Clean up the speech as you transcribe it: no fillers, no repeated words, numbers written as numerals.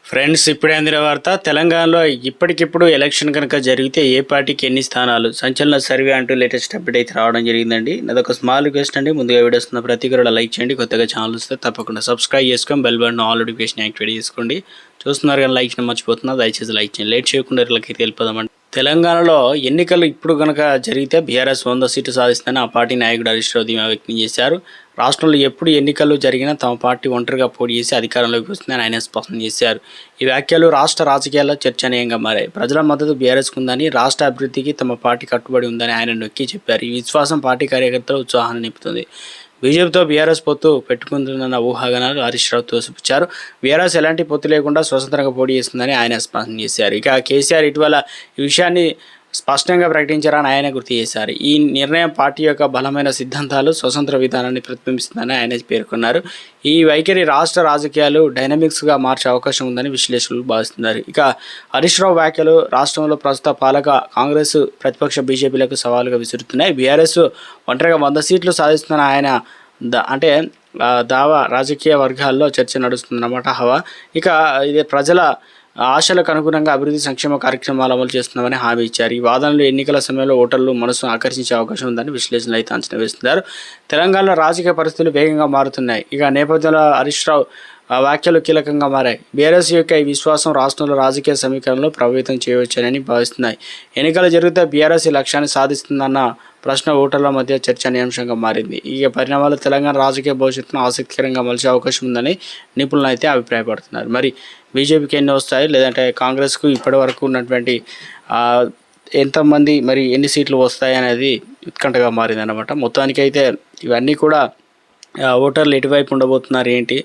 Friends, ఇప్పుడే అందిన వార్త. తెలంగాణలో ఇప్పటికిప్పుడు ఎలక్షన్ కనుక జరిగితే ఏ పార్టీకి ఎన్ని స్థానాలు, సంచలన సర్వే అంటూ లేటెస్ట్ అప్డేట్ అయితే రావడం జరిగిందండి. అదొక స్మాల్ రిక్వెస్ట్ అండి. ముందుగా వీడియో వస్తున్న ప్రతి కూడా లైక్ చేయండి. కొత్తగా ఛానల్ వస్తే తప్పకుండా సబ్స్క్రైబ్ చేసుకొని bell button all notification activate చేసుకోండి. చూస్తున్నారు కానీ లైక్ చేయడం మర్చిపోతున్నారు. దయచేసి లైక్ చేయండి. లేట్ చేయకుండా వీళ్ళకి వెళ్ళిపోదామండి. తెలంగాణలో ఎన్నికలు ఇప్పుడు కనుక జరిగితే బీఆర్ఎస్ 100 సీట్లు సాధిస్తుందని ఆ పార్టీ నాయకుడు హరీష్ రావు ధీమా వ్యక్తం చేశారు. రాష్ట్రంలో ఎప్పుడు ఎన్నికలు జరిగినా తమ పార్టీ ఒంటరిగా పోటీ చేసి అధికారంలోకి వస్తుందని ఆయన స్పష్టం చేశారు. ఈ వ్యాఖ్యలు రాష్ట్ర రాజకీయాల్లో చర్చనీయంగా మారాయి. ప్రజల మద్దతు బీఆర్ఎస్కు ఉందని, రాష్ట్ర అభివృద్ధికి తమ పార్టీ కట్టుబడి ఉందని ఆయన నొక్కి చెప్పారు. ఈ విశ్వాసం పార్టీ కార్యకర్తలు ఉత్సాహాన్ని నింపుతుంది. బీజేపీతో బీఆర్ఎస్ పొత్తు పెట్టుకుంటుందన్న ఊహాగానాలు హరీష్ రావు తోసిపుచ్చారు. బీఆర్ఎస్ ఎలాంటి పొత్తు లేకుండా స్వతంత్రంగా పోటీ చేస్తుందని ఆయన స్పష్టం చేశారు. ఇక కేసీఆర్ ఇటీవల ఈ విషయాన్ని స్పష్టంగా ప్రకటించారని ఆయన గుర్తు చేశారు. ఈ నిర్ణయం పార్టీ యొక్క బలమైన సిద్ధాంతాలు, స్వతంత్ర విధానాన్ని ప్రతిబింబిస్తుందని ఆయన పేర్కొన్నారు. ఈ వైఖరి రాష్ట్ర రాజకీయాలు డైనమిక్స్గా మార్చే అవకాశం ఉందని విశ్లేషకులు భావిస్తున్నారు. ఇక హరీష్ రావు వ్యాఖ్యలు రాష్ట్రంలో ప్రస్తుత పాలక కాంగ్రెస్, ప్రతిపక్ష బీజేపీలకు సవాలుగా విసురుతున్నాయి. బీఆర్ఎస్ ఒంటరిగా 100 సీట్లు సాధిస్తుందని ఆయన దావా రాజకీయ వర్గాల్లో చర్చ నడుస్తుందన్నమాట. హవా ఇక ఇది ప్రజల ఆశలకు అనుగుణంగా అభివృద్ధి సంక్షేమ కార్యక్రమాలు అమలు చేస్తున్నామని హామీ ఇచ్చారు. ఈ వాదనలు ఎన్నికల సమయంలో ఓటర్లు మనసును ఆకర్షించే అవకాశం ఉందని విశ్లేషణలు అయితే అంచనా వేస్తున్నారు. తెలంగాణలో రాజకీయ పరిస్థితులు వేగంగా మారుతున్నాయి. ఇక నేపథ్యంలో హరీష్ రావు వ్యాఖ్యలు కీలకంగా మారాయి. బీఆర్ఎస్ యొక్క ఈ విశ్వాసం రాష్ట్రంలో రాజకీయ సమీకరణలో ప్రభావితం చేయవచ్చని భావిస్తున్నాయి. ఎన్నికలు జరిగితే బీఆర్ఎస్ ఈ లక్ష్యాన్ని సాధిస్తుందన్న ప్రశ్న ఓటర్ల మధ్య చర్చనీయాంశంగా మారింది. ఈ పరిణామాలు తెలంగాణ రాజకీయ భవిష్యత్తును ఆసక్తికరంగా మలిచే అవకాశం ఉందని నిపుణులు అయితే అభిప్రాయపడుతున్నారు. మరి బీజేపీకి ఎన్ని వస్తాయి, లేదంటే కాంగ్రెస్కు ఇప్పటి వరకు ఉన్నటువంటి ఎంతమంది, మరి ఎన్ని సీట్లు వస్తాయి అనేది ఉత్కంఠగా మారిందన్నమాట. మొత్తానికైతే ఇవన్నీ కూడా ఓటర్లు ఎటువైపు ఉండబోతున్నారు ఏంటి